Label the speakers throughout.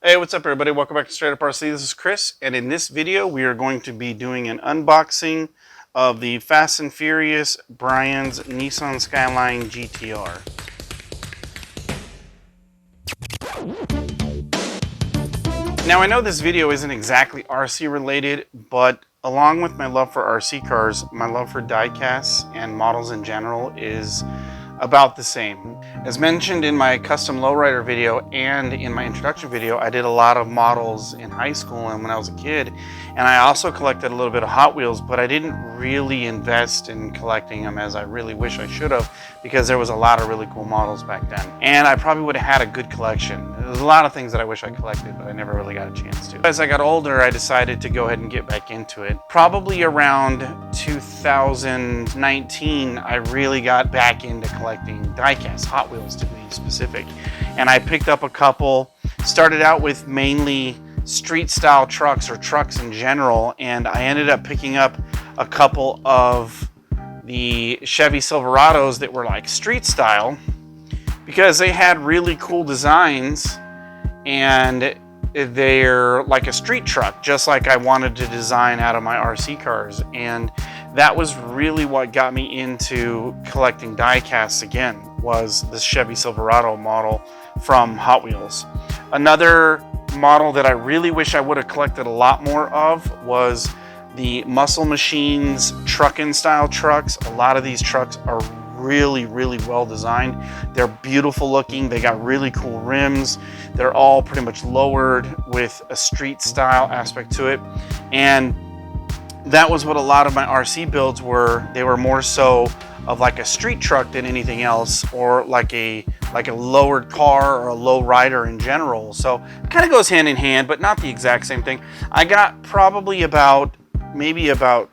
Speaker 1: Hey, what's up everybody? Welcome back to Straight Up RC. This is Chris, and in this video we are going to be doing an unboxing of the Fast and Furious Brian's Nissan Skyline GT-R. Now I know this video isn't exactly RC related, but along with my love for RC cars, my love for diecasts and models in general is about the same. As mentioned in my custom lowrider video and in my introduction video, I did a lot of models in high school and when I was a kid, and I also collected a little bit of Hot Wheels, but I didn't really invest in collecting them as I really wish I should have, because there was a lot of really cool models back then, and I probably would have had a good collection. There's a lot of things that I wish I collected, but I never really got a chance to. As I got older, I decided to go ahead and get back into it. Probably around 2019, I really got back into collecting diecast, Hot Wheels to be specific. And I picked up a couple, started out with mainly street style trucks or trucks in general, and I ended up picking up a couple of the Chevy Silverados that were like street style because they had really cool designs and they're like a street truck, just like I wanted to design out of my RC cars. And that was really what got me into collecting diecasts again, was this Chevy Silverado model from Hot Wheels. Another model that I really wish I would have collected a lot more of was the Muscle Machines truckin' style trucks. A lot of these trucks are really well designed. They're beautiful looking. They got really cool rims. They're all pretty much lowered with a street style aspect to it. And that was what a lot of my RC builds were. They were more so of like a street truck than anything else, or like a lowered car or a low rider in general. So it kind of goes hand in hand, but not the exact same thing. I got probably maybe about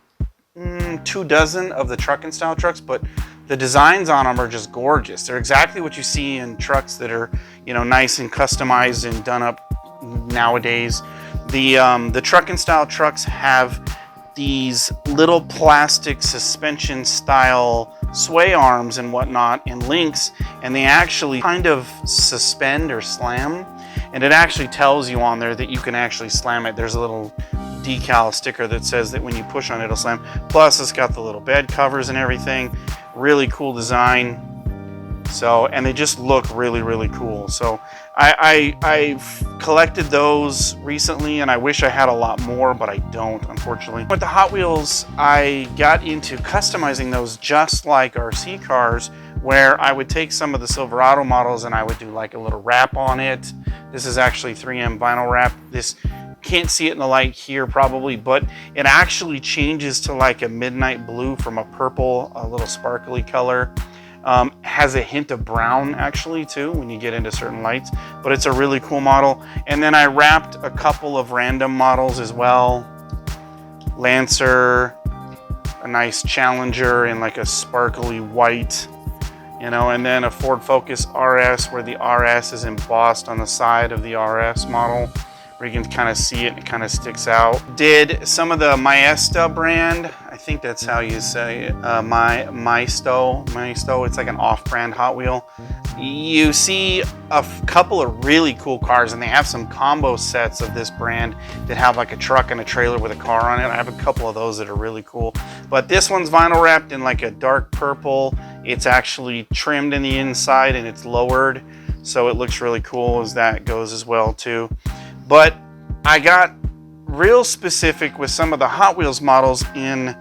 Speaker 1: 24 of the trucking style trucks, but the designs on them are just gorgeous. They're exactly what you see in trucks that are, you know, nice and customized and done up nowadays. The trucking style trucks have these little plastic suspension style sway arms and whatnot and links, and they actually kind of suspend or slam, and it actually tells you on there that you can actually slam it. There's a little decal sticker that says that when you push on it, it'll slam. Plus it's got the little bed covers and everything. Really cool design. So, and they just look really cool. So I've collected those recently, and I wish I had a lot more, but I don't, unfortunately. With the Hot Wheels, I got into customizing those just like RC cars, where I would take some of the Silverado models and I would do like a little wrap on it. This is actually 3M vinyl wrap. This can't see it in the light here probably, but it actually changes to like a midnight blue from a purple, a little sparkly color. Has a hint of brown actually too when you get into certain lights, but it's a really cool model. And then I wrapped a couple of random models as well. Lancer, a nice Challenger in like a sparkly white, you know, and then a Ford Focus RS where the RS is embossed on the side of the RS model, where you can kind of see it and it kind of sticks out. Did some of the Maestro brand, I think that's how you say it, Maestro, it's like an off-brand Hot Wheel. You see a couple of really cool cars, and they have some combo sets of this brand that have like a truck and a trailer with a car on it. I have a couple of those that are really cool. But this one's vinyl wrapped in like a dark purple. It's actually trimmed in the inside and it's lowered, so it looks really cool as that goes as well too. But I got real specific with some of the Hot Wheels models in,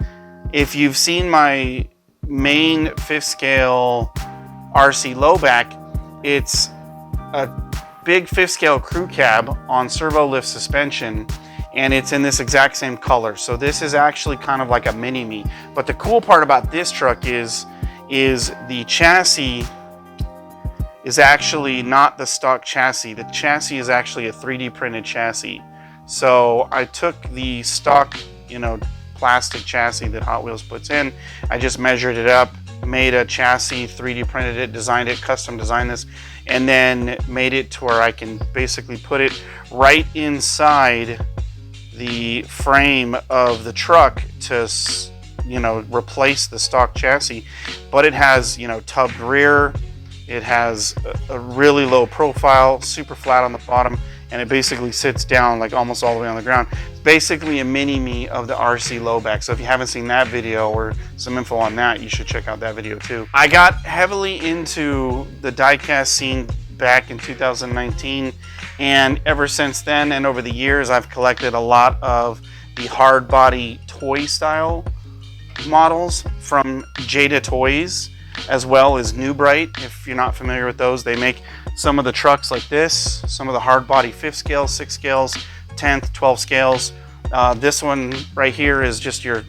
Speaker 1: if you've seen my main 5th scale RC lowback, it's a big 5th scale crew cab on servo lift suspension, and it's in this exact same color. So this is actually kind of like a mini-me. But the cool part about this truck is the chassis is actually not the stock chassis. The chassis is actually a 3D printed chassis. So I took the stock, you know, plastic chassis that Hot Wheels puts in, I just measured it up, made a chassis, 3D printed it, designed it, custom designed this, and then made it to where I can basically put it right inside the frame of the truck to, you know, replace the stock chassis. But it has, you know, tubbed rear, It has a really low profile, super flat on the bottom, and it basically sits down like almost all the way on the ground. It's basically a mini-me of the RC Lowback. So if you haven't seen that video or some info on that, you should check out that video too. I got heavily into the diecast scene back in 2019, and ever since then and over the years, I've collected a lot of the hard body toy style models from JADA Toys, as well as New Bright. If you're not familiar with those, they make some of the trucks like this, some of the hard body 5th scale, 6 scales, 10th, 12 scales. This one right here is just your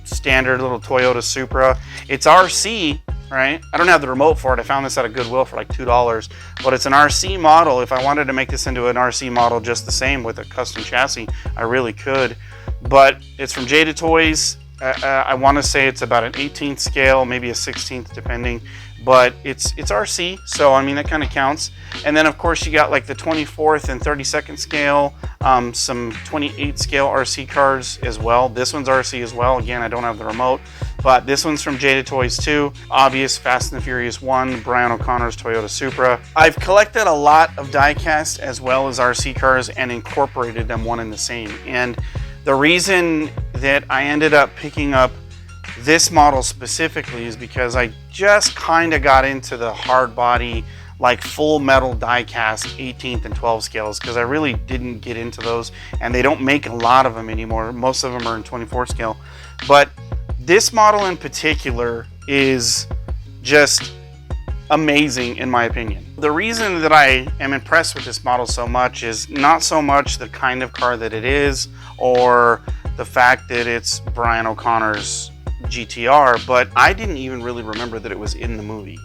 Speaker 1: standard little Toyota Supra. It's RC, right? I don't have the remote for it. I found this at a Goodwill for like $2, but it's an RC model. If I wanted to make this into an RC model just the same with a custom chassis, I really could. But it's from JADA Toys. I want to say it's about an 18th scale, maybe a 16th depending, but it's RC, so I mean that kind of counts. And then of course you got like the 24th and 32nd scale, some 28th scale RC cars as well. This one's RC as well. Again, I don't have the remote, but this one's from JADA Toys too. Obvious Fast and the Furious 1, Brian O'Connor's Toyota Supra. I've collected a lot of diecast as well as RC cars and incorporated them one in the same. And the reason that I ended up picking up this model specifically is because I just kind of got into the hard body, like full metal diecast 18th and 12 scales, because I really didn't get into those, and they don't make a lot of them anymore. Most of them are in 24 scale. But this model in particular is just amazing in my opinion. The reason that I am impressed with this model so much is not so much the kind of car that it is or the fact that it's Brian O'Connor's GT-R, but I didn't even really remember that it was in the movie.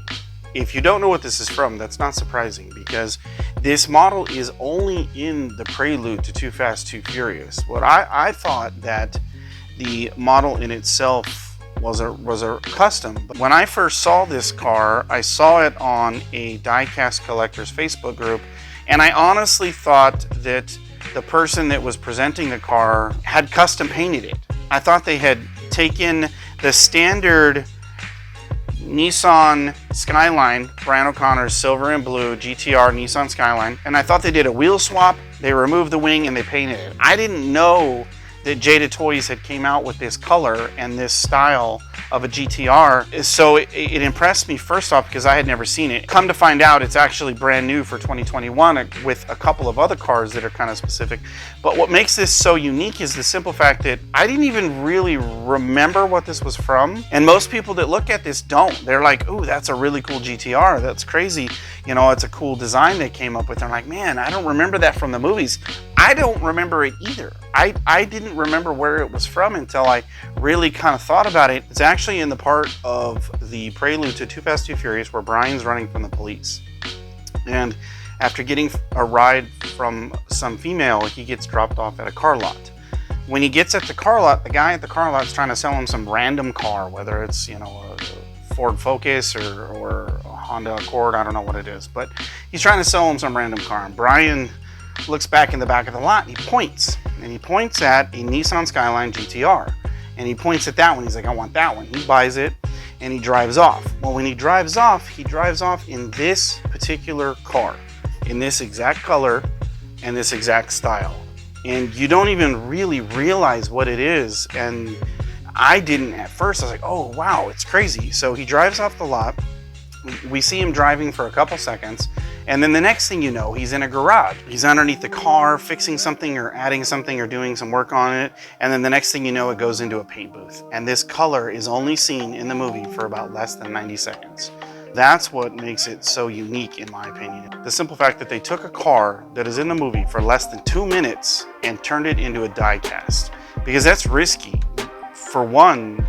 Speaker 1: If you don't know what this is from, that's not surprising, because this model is only in the prelude to Too Fast, Too Furious. What I thought that the model in itself was a custom. But when I first saw this car, I saw it on a diecast collectors Facebook group, and I honestly thought that the person that was presenting the car had custom painted it. I thought they had taken the standard Nissan Skyline, Brian O'Connor's silver and blue GT-R Nissan Skyline, and I thought they did a wheel swap, they removed the wing, and they painted it. I didn't know that JADA Toys had came out with this color and this style of a GT-R. So it impressed me first off because I had never seen it. Come to find out, it's actually brand new for 2021 with a couple of other cars that are kind of specific. But what makes this so unique is the simple fact that I didn't even really remember what this was from. And most people that look at this don't. They're like, ooh, that's a really cool GT-R. That's crazy. You know, it's a cool design they came up with. They're like, man, I don't remember that from the movies. I don't remember it either. I didn't remember where it was from until I really kind of thought about it. It's actually in the part of the prelude to Too Fast, Too Furious where Brian's running from the police. And after getting a ride from some female, he gets dropped off at a car lot. When he gets at the car lot, the guy at the car lot is trying to sell him some random car, whether it's, you know, a Ford Focus or a Honda Accord, I don't know what it is, but he's trying to sell him some random car. And Brian looks back in the back of the lot and he points at a Nissan Skyline GT-R, and he points at that one. He's like, I want that one. He buys it and he drives off. Well, when he drives off in this particular car, in this exact color and this exact style, and you don't even really realize what it is. And I didn't at first. I was like, oh wow, it's crazy. So he drives off the lot. We see him driving for a couple seconds, and then the next thing you know, he's in a garage. He's underneath the car fixing something or adding something or doing some work on it, and then the next thing you know, it goes into a paint booth. And this color is only seen in the movie for about less than 90 seconds. That's what makes it so unique in my opinion. The simple fact that they took a car that is in the movie for less than 2 minutes and turned it into a die cast, because that's risky. For one,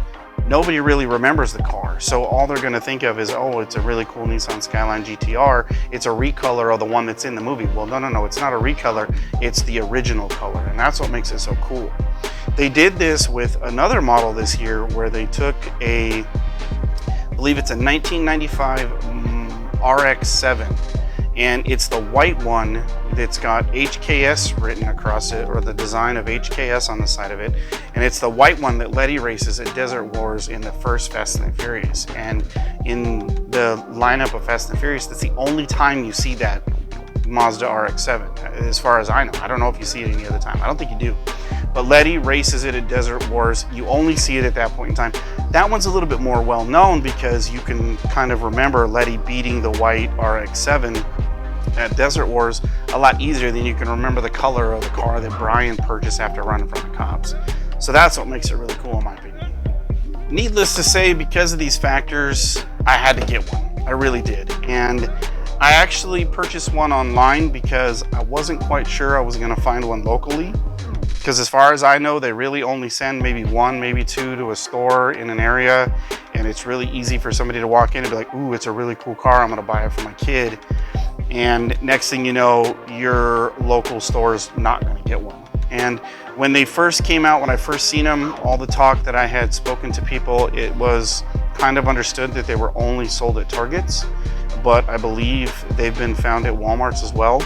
Speaker 1: nobody really remembers the car, so all they're going to think of is, oh, it's a really cool Nissan Skyline GT-R. It's a recolor of the one that's in the movie. Well, no, it's not a recolor. It's the original color, and that's what makes it so cool. They did this with another model this year where they took I believe it's a 1995 RX-7, and it's the white one that's got HKS written across it, or the design of HKS on the side of it, and it's the white one that Letty races at Desert Wars in the first Fast and the Furious. And in the lineup of Fast and the Furious, that's the only time you see that Mazda RX-7, as far as I know. I don't know if you see it any other time. I don't think you do. But Letty races it at Desert Wars. You only see it at that point in time. That one's a little bit more well known because you can kind of remember Letty beating the white RX-7 at Desert Wars a lot easier than you can remember the color of the car that Brian purchased after running from the cops. So that's what makes it really cool in my opinion. Needless to say, because of these factors, I had to get one. I really did. And I actually purchased one online because I wasn't quite sure I was gonna find one locally. Because as far as I know, they really only send maybe one, maybe two to a store in an area. And it's really easy for somebody to walk in and be like, ooh, it's a really cool car. I'm gonna buy it for my kid. And next thing you know, your local store is not gonna get one. And when they first came out, when I first seen them, all the talk that I had spoken to people, it was kind of understood that they were only sold at Targets. But I believe they've been found at Walmarts as well.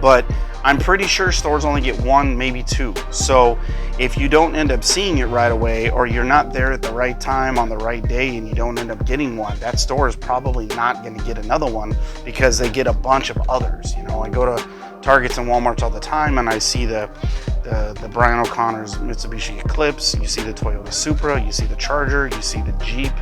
Speaker 1: But I'm pretty sure stores only get one, maybe two. So if you don't end up seeing it right away, or you're not there at the right time on the right day and you don't end up getting one, that store is probably not going to get another one because they get a bunch of others. You know, I go to Targets and Walmarts all the time and I see the Brian O'Connor's Mitsubishi Eclipse, you see the Toyota Supra, you see the Charger, you see the Jeep,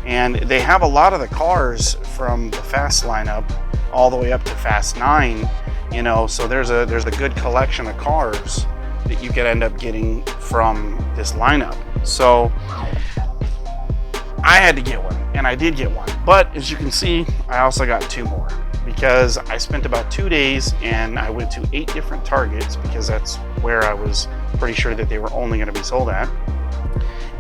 Speaker 1: and they have a lot of the cars from the Fast lineup all the way up to Fast 9. You know, so there's a good collection of cars that you could end up getting from this lineup. So I had to get one, and I did get one. But as you can see, I also got two more because I spent about 2 days and I went to 8 different Targets because that's where I was pretty sure that they were only going to be sold at.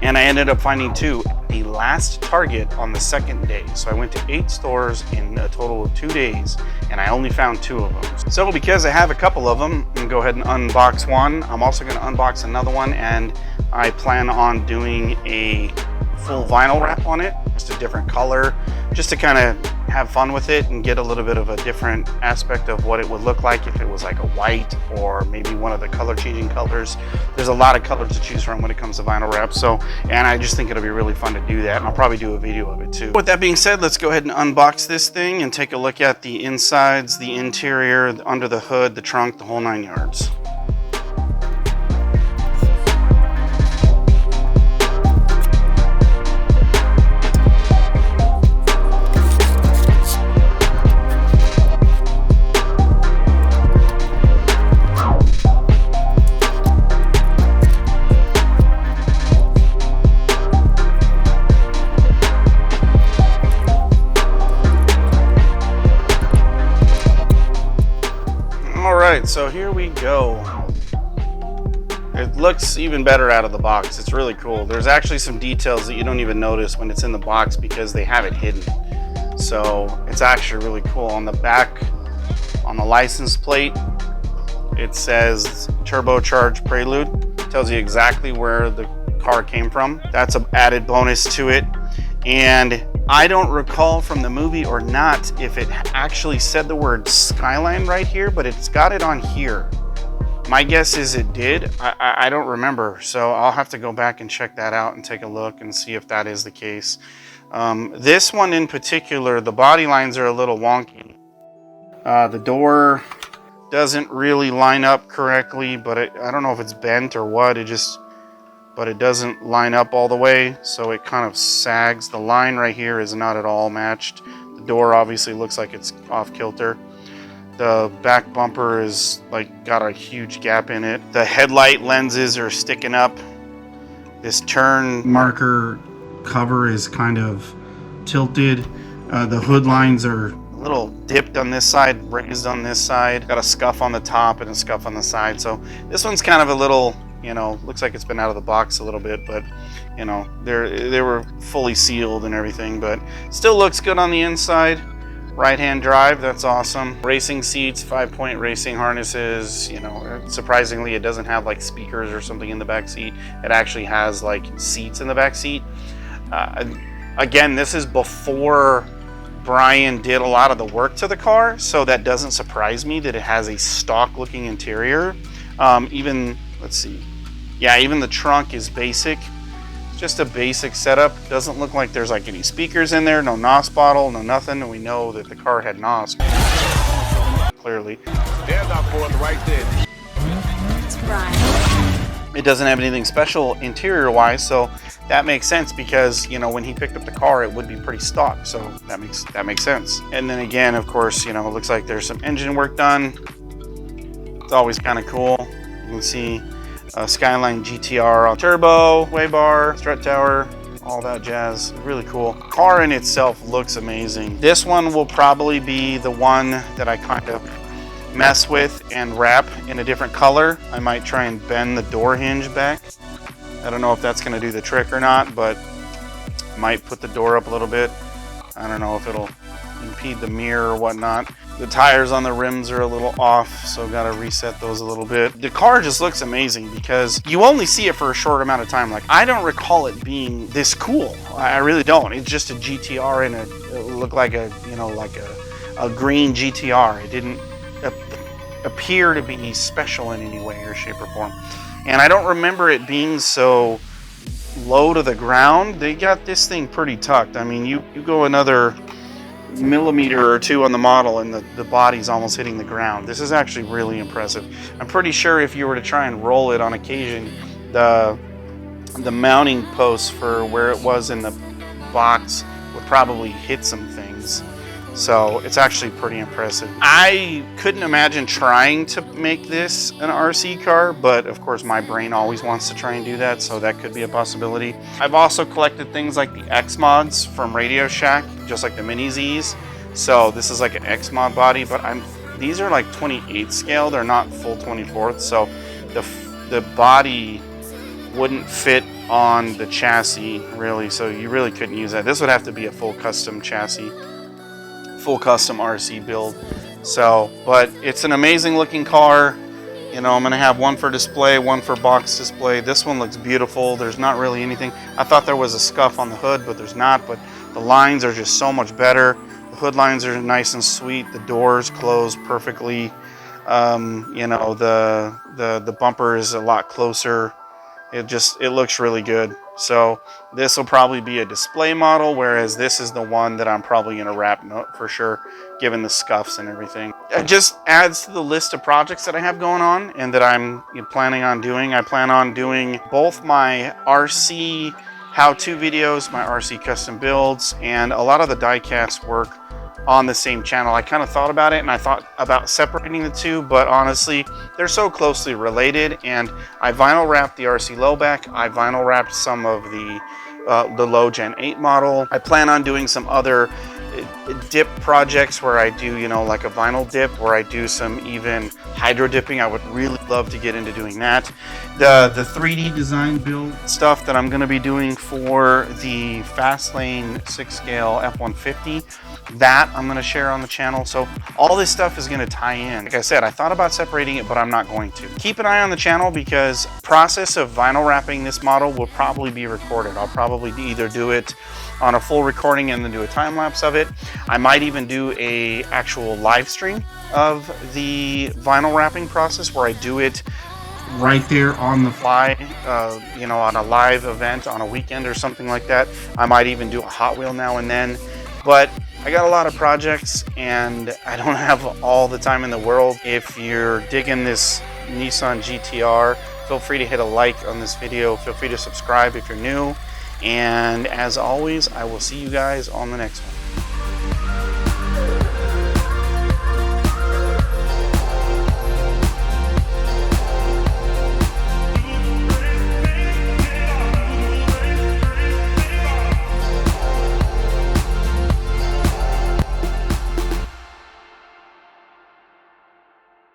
Speaker 1: And I ended up finding two at the last Target on the second day. So I went to 8 stores in a total of 2 days, and I only found 2 of them. So because I have a couple of them, I'm gonna go ahead and unbox one. I'm also gonna unbox another one, and I plan on doing a full vinyl wrap on it, just a different color, just to kind of have fun with it and get a little bit of a different aspect of what it would look like if it was like a white or maybe one of the color changing colors. There's a lot of colors to choose from when it comes to vinyl wrap. So, and I just think it'll be really fun to do that. And I'll probably do a video of it too. With that being said, let's go ahead and unbox this thing and take a look at the insides, the interior, under the hood, the trunk, the whole 9 yards. So here we go. It looks even better out of the box. It's really cool. There's actually some details that you don't even notice when it's in the box because they have it hidden. So it's actually really cool. On the back, on the license plate, it says Charged Prelude. It tells you exactly where the car came from. That's an added bonus to it. And I don't recall from the movie or not if it actually said the word Skyline right here, but it's got it on here. My guess is it did. I don't remember, so I'll have to go back and check that out and take a look and see if that is the case. This one in particular, the body lines are a little wonky. The door doesn't really line up correctly, but I don't know if it's bent or what. But it doesn't line up all the way, so it kind of sags. The line right here is not at all matched. The door obviously looks like it's off kilter. The back bumper is like got a huge gap in it. The headlight lenses are sticking up. This turn marker cover is kind of tilted. The hood lines are a little dipped on this side, raised on this side. Got a scuff on the top and a scuff on the side. So this one's kind of a little, you know, looks like it's been out of the box a little bit, but you know, they were fully sealed and everything, but still looks good on the inside. Right-hand drive, that's awesome. Racing seats, 5-point racing harnesses. You know, surprisingly, it doesn't have like speakers or something in the back seat. It actually has like seats in the back seat. Again, this is before Brian did a lot of the work to the car, so that doesn't surprise me that it has a stock-looking interior. Even, let's see, yeah, even the trunk is basic. Just a basic setup. Doesn't look like there's like any speakers in there, no NOS bottle, no nothing, and we know that the car had NOS. clearly.
Speaker 2: There's our fourth right there.
Speaker 1: It doesn't have anything special interior wise, so that makes sense because, you know, when he picked up the car, it would be pretty stock, so that makes sense. And then again, of course, you know, it looks like there's some engine work done. It's always kind of cool. You can see Skyline GT-R turbo, way bar, strut tower, all that jazz. Really cool. Car in itself looks amazing. This one will probably be the one that I kind of mess with and wrap in a different color. I might try and bend the door hinge back. I don't know if that's going to do the trick or not, but might put the door up a little bit. I don't know if it'll impede the mirror or whatnot. The tires on the rims are a little off, so got to reset those a little bit. The car just looks amazing because you only see it for a short amount of time. Like, I don't recall it being this cool. I really don't. It's just a GTR and it looked like a, you know, like a green GTR. It didn't appear to be special in any way or shape or form. And I don't remember it being so low to the ground. They got this thing pretty tucked. I mean, you go another millimeter or two on the model and the body's almost hitting the ground. This is actually really impressive. I'm pretty sure if you were to try and roll it on occasion, the mounting posts for where it was in the box would probably hit some things. So it's actually pretty impressive. I couldn't imagine trying to make this an RC car, but of course my brain always wants to try and do that, so that could be a possibility. I've also collected things like the X mods from Radio Shack, just like the Mini Z's. So this is like an X mod body, but these are like 28 scale. They're not full 24th, so the body wouldn't fit on the chassis really, so you really couldn't use that. This would have to be a full custom chassis, full custom RC build. So, but it's an amazing looking car. You know, I'm gonna have one for display, one for box display. This one looks beautiful. There's not really anything. I thought there was a scuff on the hood, but there's not. But the lines are just so much better. The hood lines are nice and sweet. The doors close perfectly. You know, the bumper is a lot closer. It looks really good. So this will probably be a display model, whereas this is the one that I'm probably going to wrap for sure, given the scuffs and everything. It just adds to the list of projects that I have going on and that I'm planning on doing. I plan on doing both my RC how-to videos, my RC custom builds, and a lot of the die-cast work on the same channel. I kind of thought about it and I thought about separating the two, but honestly, they're so closely related. And I vinyl wrapped the RC Lowback. I vinyl wrapped some of the low Gen 8 model. I plan on doing some other dip projects where I do, you know, like a vinyl dip, where I do some even hydro dipping. I would really love to get into doing that. The 3D design build stuff that I'm going to be doing for the Fastlane 6 scale F-150, that I'm going to share on the channel. So all this stuff is going to tie in. Like I said, I thought about separating it, but I'm not going to. Keep an eye on the channel because process of vinyl wrapping this model will probably be recorded. I'll probably either do it on a full recording and then do a time lapse of it. I might even do a actual live stream of the vinyl wrapping process where I do it right there on the fly, you know, on a live event on a weekend or something like that. I might even do a Hot Wheel now and then, but I got a lot of projects and I don't have all the time in the world. If you're digging this Nissan GT-R, feel free to hit a like on this video. Feel free to subscribe if you're new. And as always, I will see you guys on the next one.